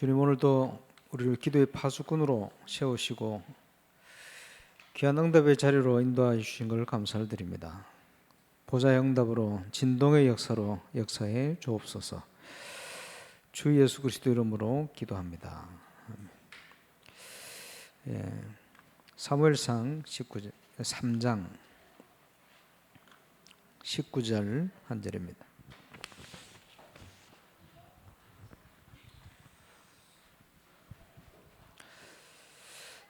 주님, 오늘도 우리를 기도의 파수꾼으로 세우시고 귀한 응답의 자리로 인도하여 주신 것을 감사를 드립니다. 보좌의 응답으로 진동의 역사로 역사해 주옵소서. 주 예수 그리스도 이름으로 기도합니다. 사무엘상 3장 19절 한 절입니다.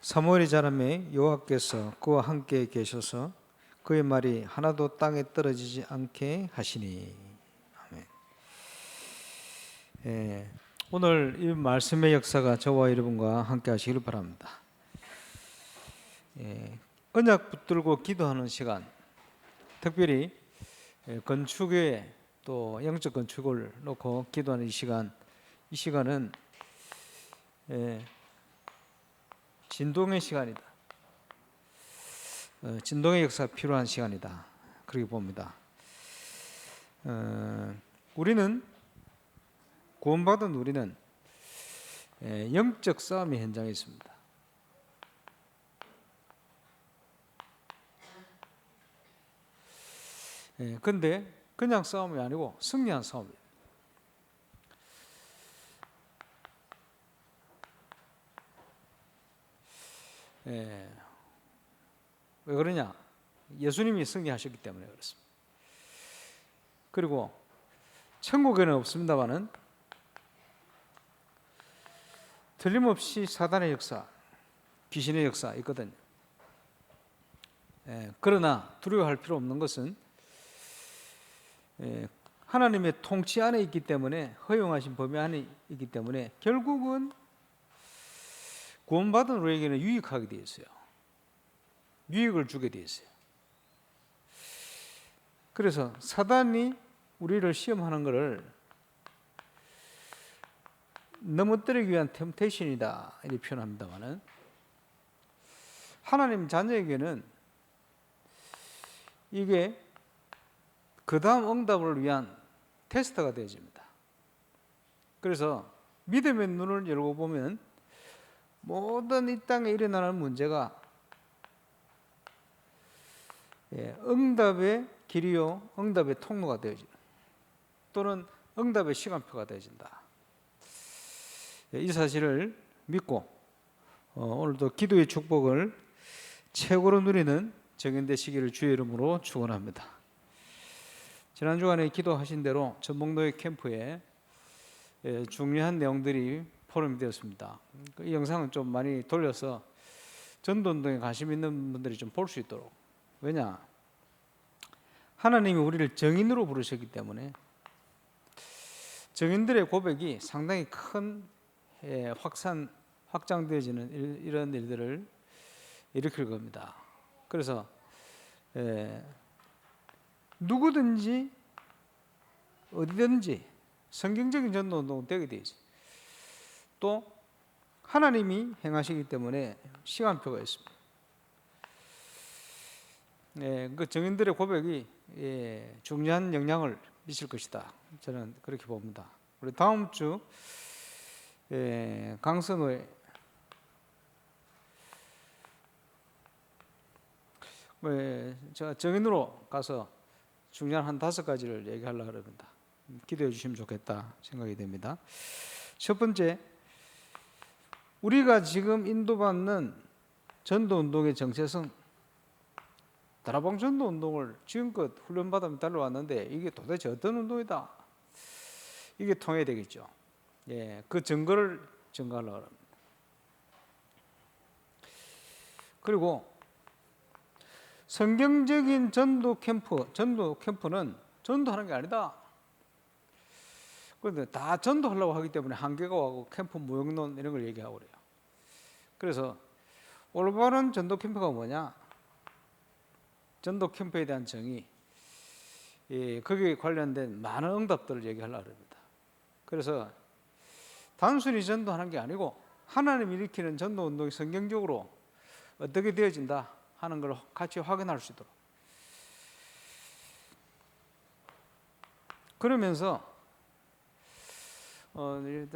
사무엘이 자라매 여호와께서 그와 함께 계셔서 그의 말이 하나도 땅에 떨어지지 않게 하시니. 아멘. 오늘 이 말씀의 역사가 저와 여러분과 함께 하시기를 바랍니다. 언약 붙들고 기도하는 시간, 특별히 건축에 또 영적 건축을 놓고 기도하는 이 시간은 진동의 시간이다. 진동의 역사가 필요한 시간이다. 그렇게 봅니다. 구원받은 우리는 영적 싸움의 현장에 있습니다. 그런데 그냥 싸움이 아니고 승리한 싸움이에요. 왜 그러냐? 예수님이 승리하셨기 때문에 그렇습니다. 그리고 천국에는 없습니다마는 틀림없이 사단의 역사, 귀신의 역사 있거든요. 그러나 두려워할 필요 없는 것은 하나님의 통치 안에 있기 때문에, 허용하신 범위 안에 있기 때문에 결국은 구원받은 우리에게는 유익하게 되어 있어요. 유익을 주게 되어 있어요. 그래서 사단이 우리를 시험하는 것을 넘어뜨리기 위한 템테이션이다 이렇게 표현합니다만은, 하나님 자녀에게는 이게 그 다음 응답을 위한 테스트가 되어집니다. 그래서 믿음의 눈을 열고 보면 모든 이 땅에 일어나는 문제가 응답의 길이요, 응답의 통로가 되어진다. 또는 응답의 시간표가 되어진다. 이 사실을 믿고 오늘도 기도의 축복을 최고로 누리는 정연되시기를 주의 이름으로 축원합니다. 지난 주간에 기도하신 대로 전북노예 캠프에 중요한 내용들이 포럼이 되었습니다. 이 영상은 좀 많이 돌려서 전도운동에 관심 있는 분들이 좀 볼 수 있도록. 왜냐? 하나님이 우리를 정인으로 부르셨기 때문에 정인들의 고백이 상당히 큰 확장되어지는 이런 일들을 일으킬 겁니다. 그래서 누구든지 어디든지 성경적인 전도운동은 되게 되어 있어요. 또 하나님이 행하시기 때문에 시간표가 있습니다. 그 정인들의 고백이 중요한 영향을 미칠 것이다. 저는 그렇게 봅니다. 우리 다음 주 강선호의 제가 정인으로 가서 중요한 한 5가지를 얘기하려고 합니다. 기도해 주시면 좋겠다 생각이 됩니다. 첫 번째, 우리가 지금 인도받는 전도운동의 정체성, 다라봉 전도운동을 지금껏 훈련받으며 달려왔는데 이게 도대체 어떤 운동이다? 이게 통해야 되겠죠. 그 증거를 증거하려고 합니다. 그리고 성경적인 전도 캠프는 전도하는 게 아니다. 그런데 다 전도하려고 하기 때문에 한계가 오고 캠프 무용론 이런 걸 얘기하고 그래요. 그래서 올바른 전도 캠프가 뭐냐? 전도 캠프에 대한 정의, 거기에 관련된 많은 응답들을 얘기하려고 합니다. 그래서 단순히 전도하는 게 아니고 하나님이 일으키는 전도 운동이 성경적으로 어떻게 되어진다 하는 걸 같이 확인할 수 있도록. 그러면서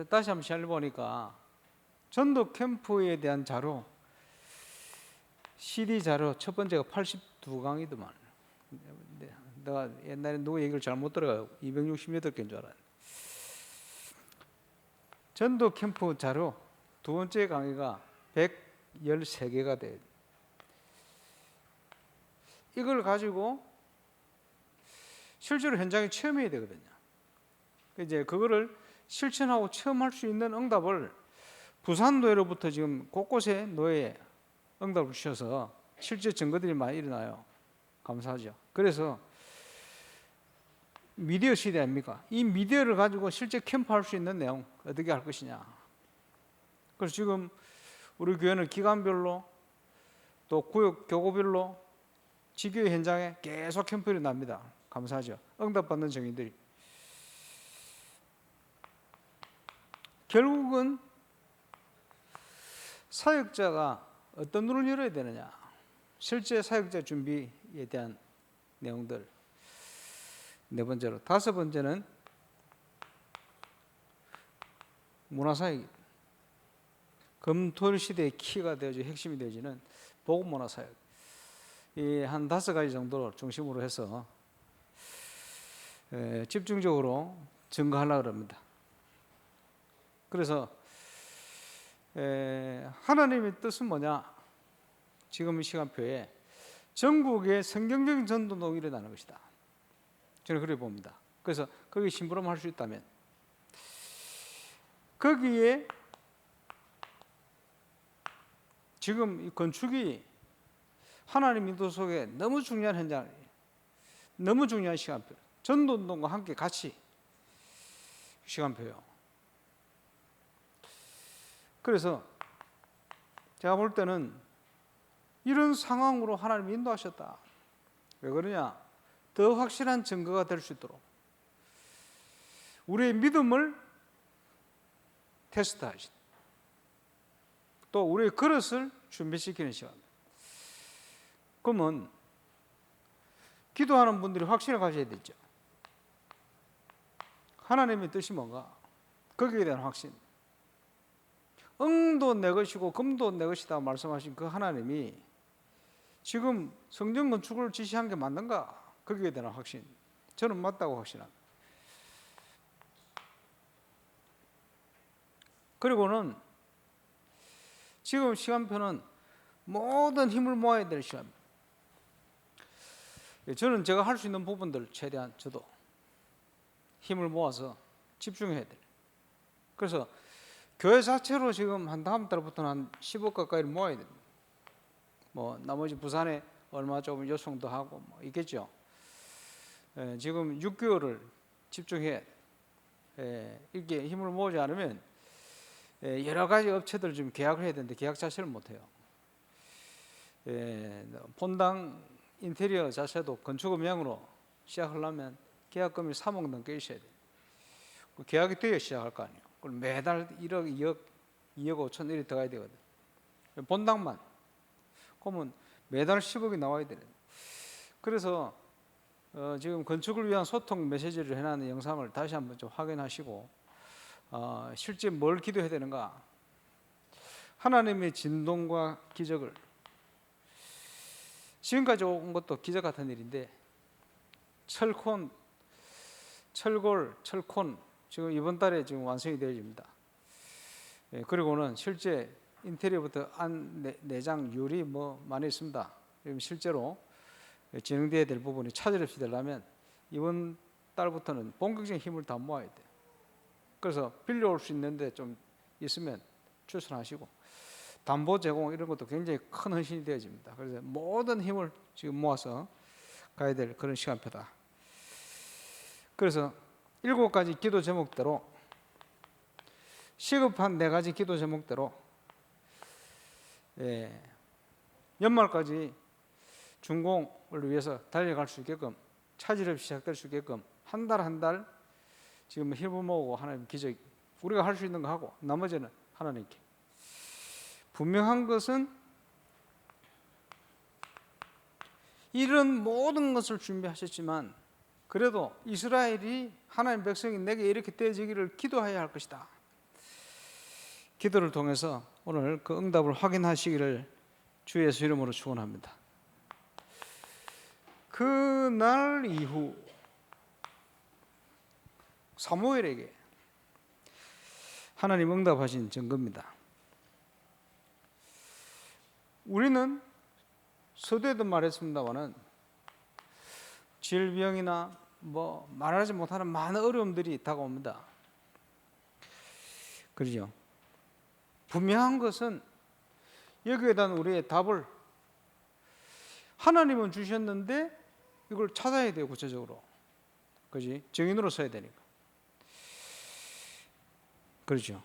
다시 한번 시간을 보니까 전도 캠프에 대한 자료, CD 자료 첫 번째가 82강이더만. 내가 옛날에 누구 얘기를 잘못 들어가고 268개인 줄 알았는데. 전도 캠프 자료 두 번째 강의가 113개가 돼요. 이걸 가지고 실제로 현장에 체험해야 되거든요. 이제 그거를 실천하고 체험할 수 있는 응답을 부산 노예로부터 지금 곳곳에 노예 응답을 주셔서 실제 증거들이 많이 일어나요. 감사하죠. 그래서 미디어 시대 아닙니까? 이 미디어를 가지고 실제 캠프할 수 있는 내용 어떻게 할 것이냐. 그래서 지금 우리 교회는 기간별로 또 구역 교구별로 지교회 현장에 계속 캠프를 납니다. 감사하죠. 응답받는 증인들이. 결국은 사역자가 어떤 눈을 열어야 되느냐. 실제 사역자 준비에 대한 내용들. 네 번째로. 다섯 번째는 문화사역. 금토일 시대의 키가 되어지 핵심이 되어지는 복음 문화사역. 이 한 5가지 정도를 중심으로 해서 집중적으로 증거하려고 합니다. 그래서 하나님의 뜻은 뭐냐? 지금 이 시간표에 전국에 성경적인 전도운동이 일어나는 것이다. 저는 그렇게 봅니다. 그래서 거기에 심부름할 수 있다면 거기에 지금 이 건축이 하나님 인도 속에 너무 중요한 현장이에요. 너무 중요한 시간표. 전도운동과 함께 같이 시간표요. 그래서 제가 볼 때는 이런 상황으로 하나님이 인도하셨다. 왜 그러냐? 더 확실한 증거가 될 수 있도록 우리의 믿음을 테스트하시다. 또 우리의 그릇을 준비시키는 시간입니다. 그러면 기도하는 분들이 확신을 가져야 되죠. 하나님의 뜻이 뭔가? 거기에 대한 확신. 응도 내 것이고 금도 내 것이다 말씀하신 그 하나님이 지금 성전 건축을 지시한 게 맞는가? 거기에 대한 확신. 저는 맞다고 확신합니다. 그리고는 지금 시간표는 모든 힘을 모아야 될 시간입니다. 저는 제가 할 수 있는 부분들 최대한 저도 힘을 모아서 집중해야 돼요. 그래서 교회 자체로 지금 한 다음 달부터는 한 10억 가까이를 모아야 됩니다. 뭐 나머지 부산에 얼마 조금 요청도 하고 뭐 있겠죠. 지금 6개월을 집중해야 돼요. 이렇게 힘을 모으지 않으면 여러 가지 업체들 좀 계약을 해야 되는데 계약 자체를 못 해요. 본당 인테리어 자체도 건축업량으로 시작하려면 계약금이 3억 넘게 있어야 돼요. 계약이 돼야 시작할 거 아니에요. 그럼 매달 1억, 2억, 2억 5천 이렇게 들어가야 되거든. 본당만. 그러면 매달 10억이 나와야 되는. 그래서 지금 건축을 위한 소통 메시지를 해놨는 영상을 다시 한번 좀 확인하시고 실제 뭘 기도해야 되는가? 하나님의 진동과 기적을 지금까지 온 것도 기적 같은 일인데 철골, 철콘 지금 이번 달에 지금 완성이 되어집니다. 그리고는 실제 인테리어부터 안 내장 유리 뭐 많이 있습니다. 실제로 진행돼야 될 부분이 차질 없이 되려면 이번 달부터는 본격적인 힘을 다 모아야 돼요. 그래서 빌려올 수 있는데 좀 있으면 추천하시고 담보 제공 이런 것도 굉장히 큰 헌신이 되어집니다. 그래서 모든 힘을 지금 모아서 가야 될 그런 시간표다. 그래서 7가지 기도 제목대로 시급한 4가지 기도 제목대로 연말까지 준공을 위해서 달려갈 수 있게끔 차질 없이 시작될 수 있게끔 한 달 한 달 지금 힘을 모으고 하나님 기적 우리가 할 수 있는 거 하고 나머지는 하나님께. 분명한 것은 이런 모든 것을 준비하셨지만 그래도 이스라엘이 하나님 백성이 내게 이렇게 되어지기를 기도해야 할 것이다. 기도를 통해서 오늘 그 응답을 확인하시기를 주 예수 이름으로 축원합니다. 그날 이후 사무엘에게 하나님 응답하신 증거입니다. 우리는 서두에도 말했습니다마는 질병이나 말하지 못하는 많은 어려움들이 다가옵니다. 그렇죠? 분명한 것은 여기에 대한 우리의 답을 하나님은 주셨는데 이걸 찾아야 돼요. 구체적으로. 그렇지? 증인으로 서야 되니까. 그렇죠?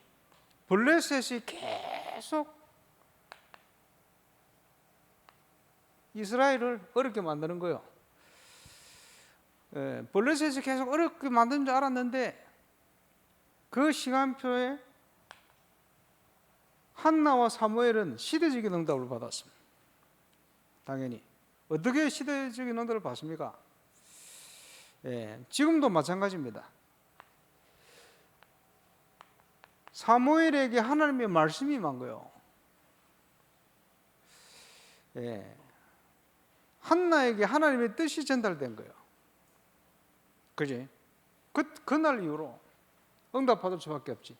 블레셋이 계속 이스라엘을 어렵게 만드는 거예요. 블레셋이 계속 어렵게 만드는 줄 알았는데 그 시간표에 한나와 사무엘은 시대적인 응답을 받았습니다. 당연히. 어떻게 시대적인 응답을 받습니까? 지금도 마찬가지입니다. 사무엘에게 하나님의 말씀이 임한 거예요. 한나에게 하나님의 뜻이 전달된 거예요. 그지? 그날 이후로 응답받을 수밖에 없지.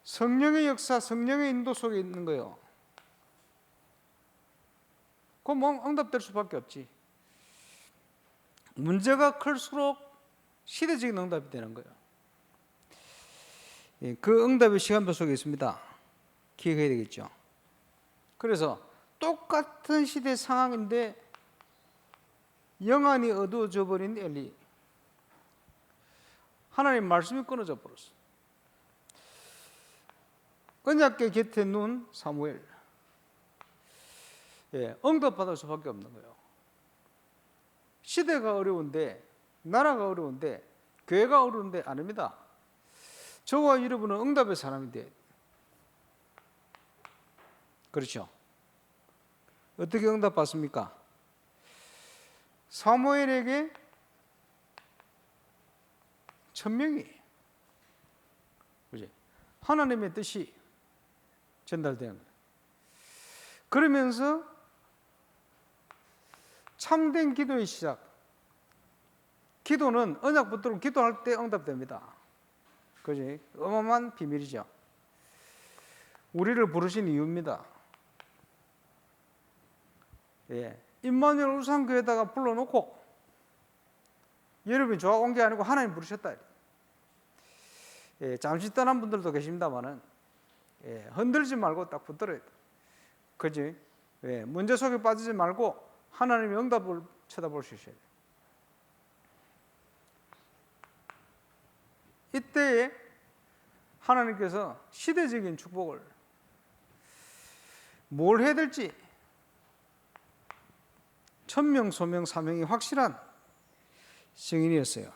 성령의 역사, 성령의 인도 속에 있는 거예요. 그럼 응답될 수밖에 없지. 문제가 클수록 시대적인 응답이 되는 거예요. 그 응답의 시간표 속에 있습니다. 기억해야 되겠죠. 그래서 똑같은 시대 상황인데 영안이 어두워져 버린 엘리, 하나님 말씀이 끊어져 버렸어. 언약궤 곁에 눈 사무엘. 응답받을 수밖에 없는 거예요. 시대가 어려운데, 나라가 어려운데, 교회가 어려운데 아닙니다. 저와 여러분은 응답의 사람이 돼. 그렇죠? 어떻게 응답받습니까? 사무엘에게 1000명이 하나님의 뜻이 전달되는 거예요. 그러면서 참된 기도의 시작. 기도는 언약 붙들고 기도할 때 응답됩니다. 그지? 어마어마한 비밀이죠. 우리를 부르신 이유입니다. 임마누엘 우상교회에다가 불러놓고 여러분이 좋아 온 게 아니고 하나님 부르셨다. 잠시 떠난 분들도 계십니다만은 흔들지 말고 딱 붙들어야 돼. 그지? 문제 속에 빠지지 말고 하나님의 응답을 쳐다볼 수 있어야 돼. 이때에 하나님께서 시대적인 축복을 뭘 해야 될지 1000명, 소명, 사명이 확실한 증인이었어요.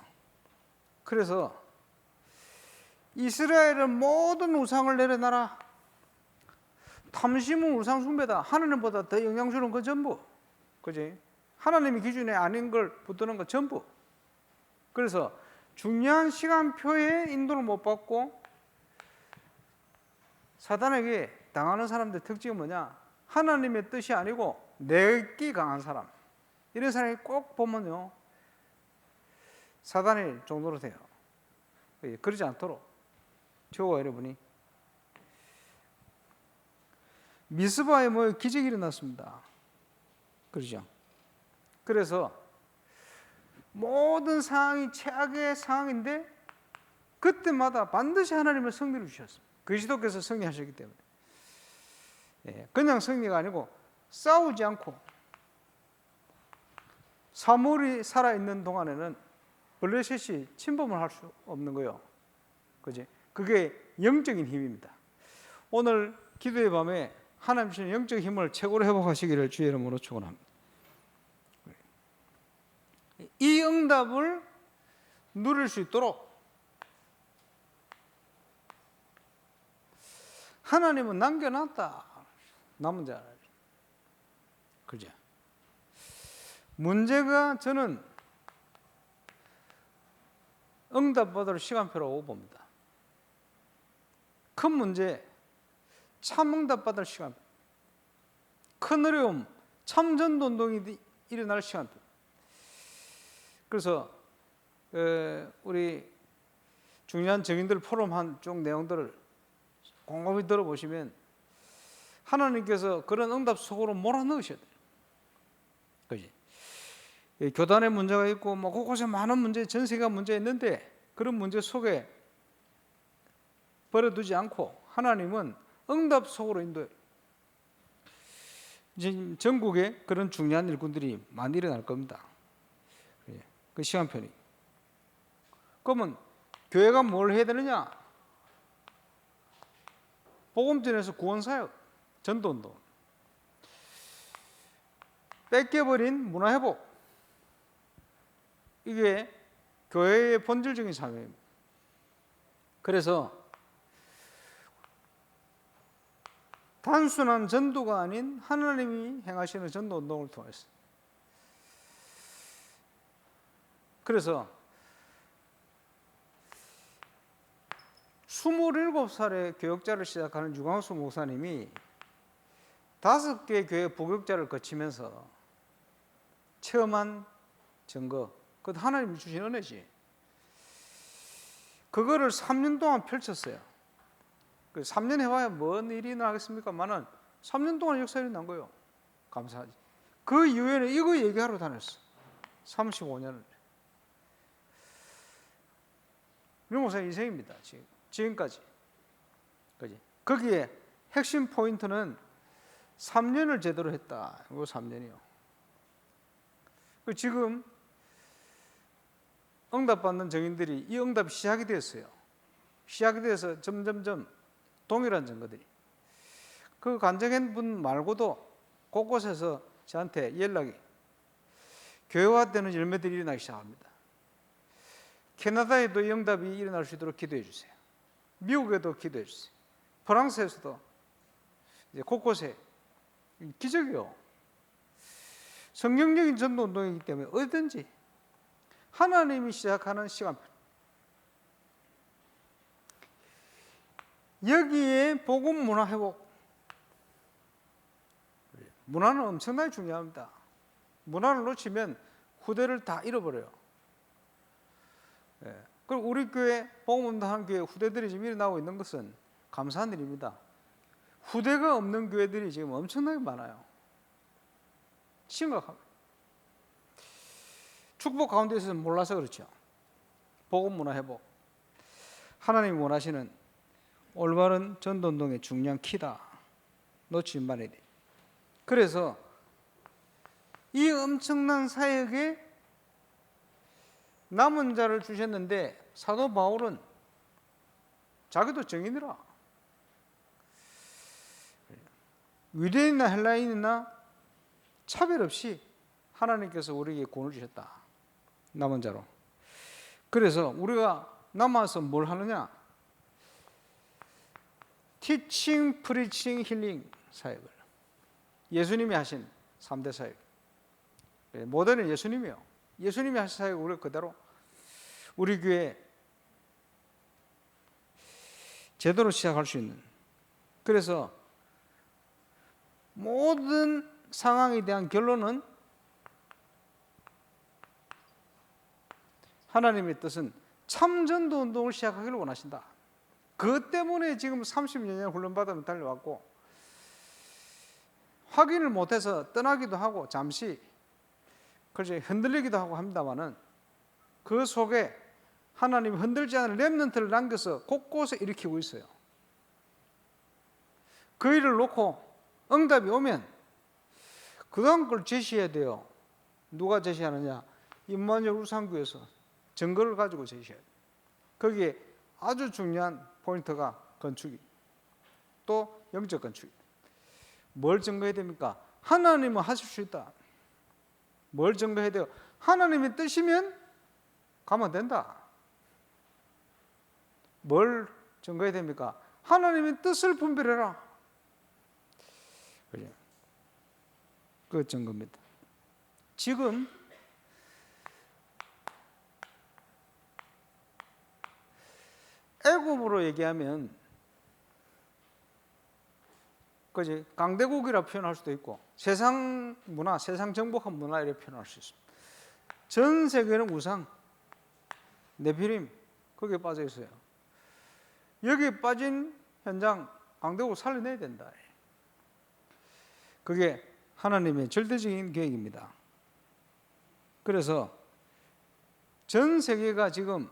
그래서 이스라엘은 모든 우상을 내려놔라. 탐심은 우상 숭배다. 하나님보다 더 영향 주는 거 전부. 그지? 하나님의 기준에 아닌 걸 붙드는 거 전부. 그래서 중요한 시간표에 인도를 못 받고 사단에게 당하는 사람들의 특징은 뭐냐? 하나님의 뜻이 아니고 내기 강한 사람. 이런 사람이 꼭 보면요, 사단의 종로로 돼요. 그러지 않도록 저와 여러분이 미스바에 기적이 일어났습니다. 그렇죠? 그래서 모든 상황이 최악의 상황인데 그때마다 반드시 하나님의 승리를 주셨습니다. 그리스도께서 승리하셨기 때문에. 그냥 승리가 아니고 싸우지 않고 사무엘이 살아있는 동안에는 블레셋이 침범을 할 수 없는 거예요. 그지? 그게 영적인 힘입니다. 오늘 기도의 밤에 하나님 주신 영적 힘을 최고로 회복하시기를 주의 이름으로 축원합니다. 이 응답을 누릴 수 있도록 하나님은 남겨놨다. 남은 자. 그죠? 문제가 저는 응답받을 시간표라고 봅니다. 큰 문제, 참 응답받을 시간표. 큰 어려움, 참 전도운동이 일어날 시간표. 그래서 우리 중요한 증인들 포럼 한 쪽 내용들을 곰곰이 들어보시면 하나님께서 그런 응답 속으로 몰아넣으셔야 돼요. 그지? 교단의 문제가 있고 뭐 곳곳에 많은 문제, 전 세계가 문제 있는데 그런 문제 속에 버려두지 않고 하나님은 응답 속으로 인도해요. 지금 전국에 그런 중요한 일꾼들이 많이 일어날 겁니다. 그 시간표니. 그러면 교회가 뭘 해야 되느냐? 복음 전에서 구원사역, 전도운동. 뺏겨버린 문화회복. 이게 교회의 본질적인 사명입니다. 그래서 단순한 전도가 아닌 하나님이 행하시는 전도운동을 통해서 그래서 27살에 교역자를 시작하는 유광수 목사님이 5개 교회 부교역자를 거치면서 체험한 증거, 그것도 하나님이 주신 은혜지. 그거를 3년 동안 펼쳤어요. 3년 해봐야 뭔 일이 나겠습니까만은 3년 동안 역사 일어난 거예요. 감사하지. 그 이후에는 이거 얘기하러 다녔어. 35년을. 명 목사님 인생입니다. 지금까지. 그지? 거기에 핵심 포인트는 3년을 제대로 했다. 이거 3년이요. 지금 응답받는 증인들이 이 응답이 시작이 됐어요. 시작이 돼서 점점점 동일한 증거들이. 그 간증한 분 말고도 곳곳에서 저한테 연락이 교회화되는 열매들이 일어나기 시작합니다. 캐나다에도 이 응답이 일어날 수 있도록 기도해 주세요. 미국에도 기도해 주세요. 프랑스에서도 이제 곳곳에 기적이요. 성경적인 전도 운동이기 때문에 어디든지 하나님이 시작하는 시간표. 여기에 복음 문화 회복. 문화는 엄청나게 중요합니다. 문화를 놓치면 후대를 다 잃어버려요. 그리고 우리 교회 복음운동하는 교회 후대들이 지금 일어나고 있는 것은 감사한 일입니다. 후대가 없는 교회들이 지금 엄청나게 많아요. 심각합니다. 축복 가운데 있어서 몰라서 그렇죠. 복음 문화 회복. 하나님이 원하시는 올바른 전도운동의 중요한 키다. 놓치지 말아야 돼. 그래서 이 엄청난 사역에 남은 자를 주셨는데 사도 바울은 자기도 증인이라. 유대인이나 헬라인이나 차별 없이 하나님께서 우리에게 구원을 주셨다. 남은 자로. 그래서 우리가 남아서 뭘 하느냐? 티칭, 프리칭, 힐링 사역을. 예수님이 하신 3대 사역. 모델은 예수님이요. 예수님이 하신 사역을 우리 그대로 우리 교회 제대로 시작할 수 있는. 그래서 모든 상황에 대한 결론은 하나님의 뜻은 참전도 운동을 시작하기를 원하신다. 그것 때문에 지금 30년 훈련받으면 달려왔고 확인을 못해서 떠나기도 하고 잠시 그렇지 흔들리기도 하고 합니다만은 그 속에 하나님이 흔들지 않은 렘넌트를 남겨서 곳곳에 일으키고 있어요. 그 일을 놓고 응답이 오면 그 다음 걸 제시해야 돼요. 누가 제시하느냐? 임마누엘 울산교에서 증거를 가지고 제시해야 돼요. 거기에 아주 중요한 포인트가 건축이 또 영적 건축이. 뭘 증거해야 됩니까? 하나님은 하실 수 있다. 뭘 증거해야 돼요? 하나님의 뜻이면 가면 된다. 뭘 증거해야 됩니까? 하나님의 뜻을 분별해라. 그죠? 그 증거입니다. 지금 애굽으로 얘기하면 그지 강대국이라 표현할 수도 있고 세상 문화, 세상 정복한 문화 이렇게 표현할 수 있습니다. 전 세계는 우상, 네피림 거기에 빠져 있어요. 여기에 빠진 현장 강대국 살려내야 된다. 그게 하나님의 절대적인 계획입니다. 그래서 전 세계가 지금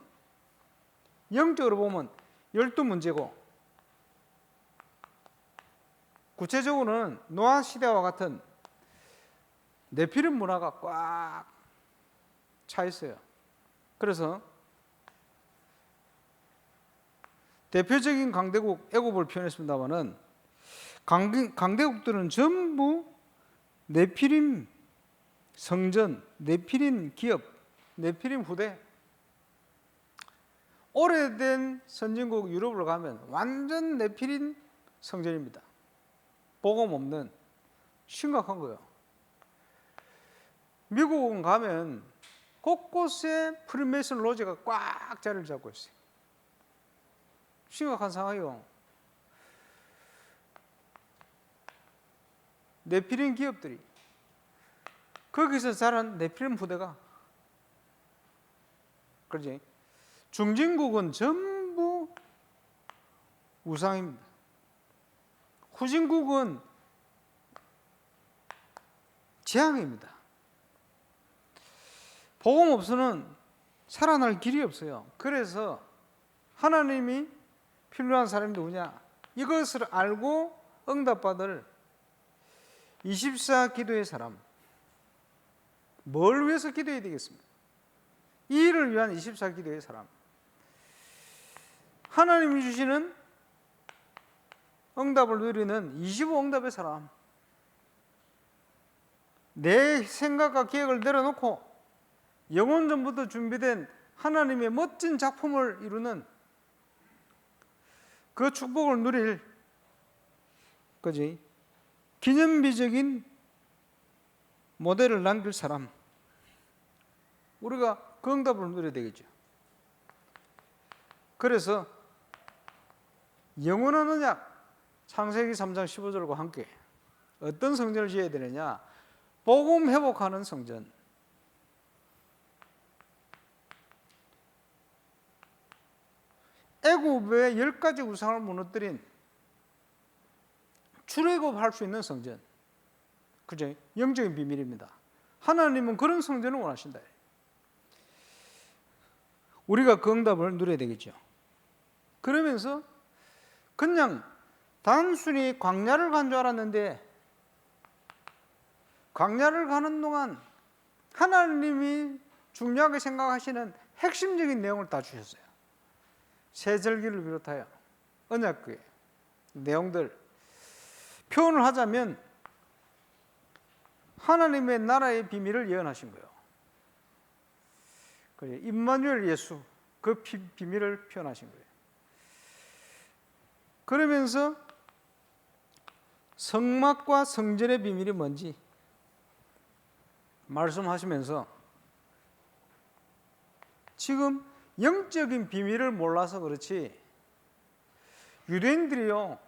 영적으로 보면 12문제고 구체적으로는 노아 시대와 같은 네피림 문화가 꽉 차 있어요. 그래서 대표적인 강대국 애굽을 표현했습니다마는 강대국들은 전부 네피림 성전, 네피림 기업, 네피림 후대. 오래된 선진국 유럽을 가면 완전 네피림 성전입니다. 복음 없는 심각한 거예요. 미국은 가면 곳곳에 프리메이슨 로제가 꽉 자리를 잡고 있어요. 심각한 상황이요. 네피림 기업들이 거기서 자란 네피림 후대가 그렇지. 중진국은 전부 우상입니다. 후진국은 재앙입니다. 복음 없이는 살아날 길이 없어요. 그래서 하나님이 필요한 사람이 누구냐? 이것을 알고 응답받을 24 기도의 사람. 뭘 위해서 기도해야 되겠습니까? 이 일을 위한 24 기도의 사람. 하나님이 주시는 응답을 누리는 25 응답의 사람. 내 생각과 계획을 내려놓고 영원 전부터 준비된 하나님의 멋진 작품을 이루는 그 축복을 누릴 그지 기념비적인 모델을 남길 사람. 우리가 그 응답을 누려야 되겠죠. 그래서 영원한 언약 창세기 3장 15절과 함께 어떤 성전을 지어야 되느냐? 복음 회복하는 성전. 애굽의 10가지 우상을 무너뜨린 출애굽할 수 있는 성전. 그죠? 영적인 비밀입니다. 하나님은 그런 성전을 원하신다. 우리가 그 응답을 누려야 되겠죠. 그러면서 그냥 단순히 광야를 간 줄 알았는데 광야를 가는 동안 하나님이 중요하게 생각하시는 핵심적인 내용을 다 주셨어요. 세절기를 비롯하여 언약궤 내용들 표현을 하자면 하나님의 나라의 비밀을 예언하신 거예요. 임마누엘 예수 그 비밀을 표현하신 거예요. 그러면서 성막과 성전의 비밀이 뭔지 말씀하시면서 지금 영적인 비밀을 몰라서 그렇지 유대인들이요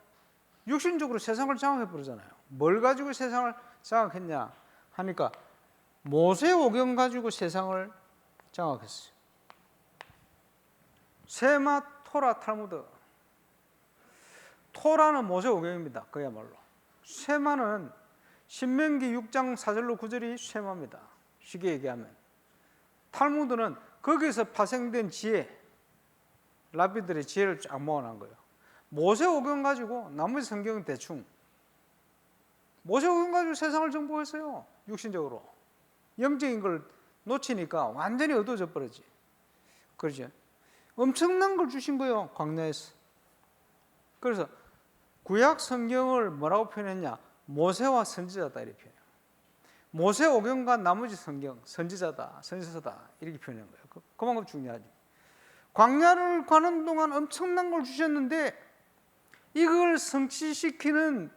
육신적으로 세상을 장악해버리잖아요. 뭘 가지고 세상을 장악했냐 하니까 모세오경 가지고 세상을 장악했어요. 세마, 토라, 탈무드. 토라는 모세오경입니다. 그야말로. 세마는 신명기 6장 4절로 9절이 세마입니다. 쉽게 얘기하면. 탈무드는 거기서 파생된 지혜, 랍비들의 지혜를 쫙 모아놓은 거예요. 모세오경 가지고 나머지 성경은 대충. 모세오경 가지고 세상을 정복했어요. 육신적으로. 영적인 걸 놓치니까 완전히 어두워져 버리지. 그렇죠? 엄청난 걸 주신 거예요. 광야에서. 그래서 구약 성경을 뭐라고 표현했냐? 모세와 선지자다 이렇게 표현해요. 모세오경과 나머지 성경, 선지자다, 선지서다 이렇게 표현한 거예요. 그만큼 중요하죠. 광야를 가는 동안 엄청난 걸 주셨는데 이걸 성취시키는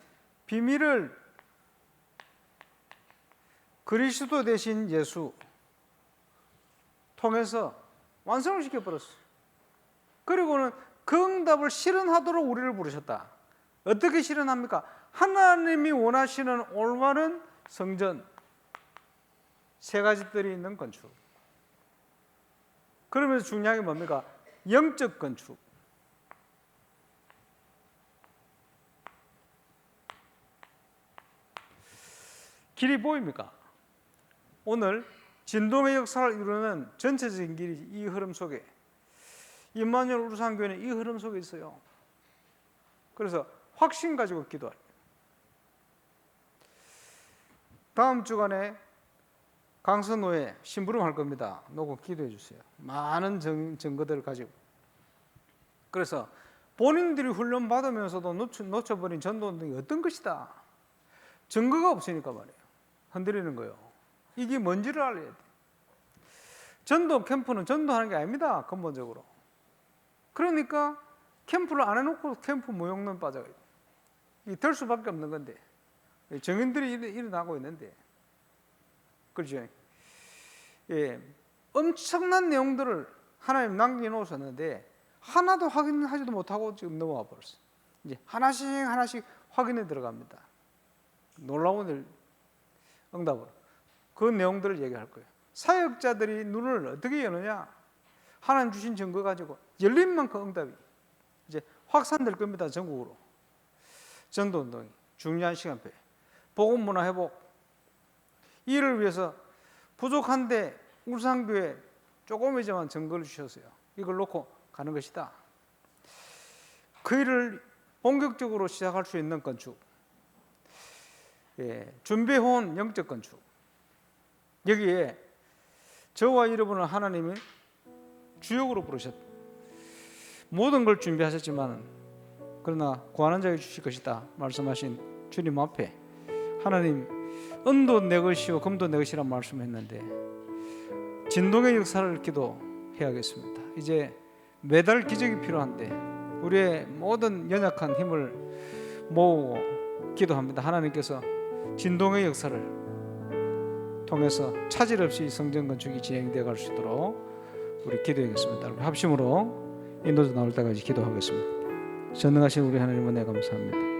비밀을 그리스도 대신 예수 통해서 완성을 시켜버렸어요. 그리고는 그 응답을 실현하도록 우리를 부르셨다. 어떻게 실현합니까? 하나님이 원하시는 올바른 성전 세 가지들이 있는 건축. 그러면서 중요한 게 뭡니까? 영적 건축. 길이 보입니까? 오늘 진동의 역사를 이루는 전체적인 길이 이 흐름 속에, 임마누엘 우루산교회는 이 흐름 속에 있어요. 그래서 확신 가지고 기도할. 다음 주간에 강선호에 심부름 할 겁니다. 놓고 기도해 주세요. 많은 증거들을 가지고. 그래서 본인들이 훈련 받으면서도 놓쳐버린 전도운동이 어떤 것이다. 증거가 없으니까 말이에요. 흔들리는 거예요. 이게 뭔지를 알아야 돼. 전도 캠프는 전도하는 게 아닙니다. 근본적으로. 그러니까 캠프를 안 해놓고 캠프 무용론 빠져요. 이게 될 수밖에 없는 건데. 정인들이 일어나고 있는데. 그렇죠? 예, 엄청난 내용들을 하나님 남겨놓으셨는데 하나도 확인하지도 못하고 지금 넘어와 버렸어요. 이제 하나씩 확인해 들어갑니다. 놀라운 응답으로 그 내용들을 얘기할 거예요. 사역자들이 눈을 어떻게 여느냐? 하나님 주신 증거 가지고 열린 만큼 응답이 이제 확산될 겁니다. 전국으로. 전도운동이 중요한 시간표에 복음문화 회복, 이를 위해서 부족한데 울산교회 조금이지만 증거를 주셨어요. 이걸 놓고 가는 것이다. 그 일을 본격적으로 시작할 수 있는 건축, 예, 준비해온 영적 건축. 여기에 저와 여러분을 하나님이 주역으로 부르셨다. 모든 걸 준비하셨지만 그러나 구하는 자에게 주실 것이다 말씀하신 주님 앞에 하나님 은도 내 것이요 금도 내 것이란 말씀했는데 진동의 역사를 기도해야겠습니다. 이제 매달 기적이 필요한데 우리의 모든 연약한 힘을 모으고 기도합니다. 하나님께서 진동의 역사를 통해서 차질 없이 성전 건축이 진행되어 갈 수 있도록 우리 기도하겠습니다. 우리 합심으로 인도자 나올 때까지 기도하겠습니다. 전능하신 우리 하나님 은혜 감사합니다.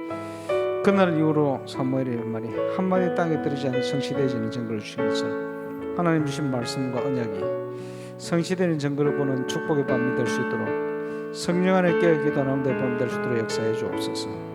그날 이후로 사무엘의 말이 한마디 땅에 떨어지지 않는 성취되어지는 증거를 주신 것처럼 하나님 주신 말씀과 언약이 성취되는 증거를 보는 축복의 밤이 될 수 있도록 성령 안에 깨어 기도하는 응답의 밤이 될 수 있도록 역사해 주옵소서.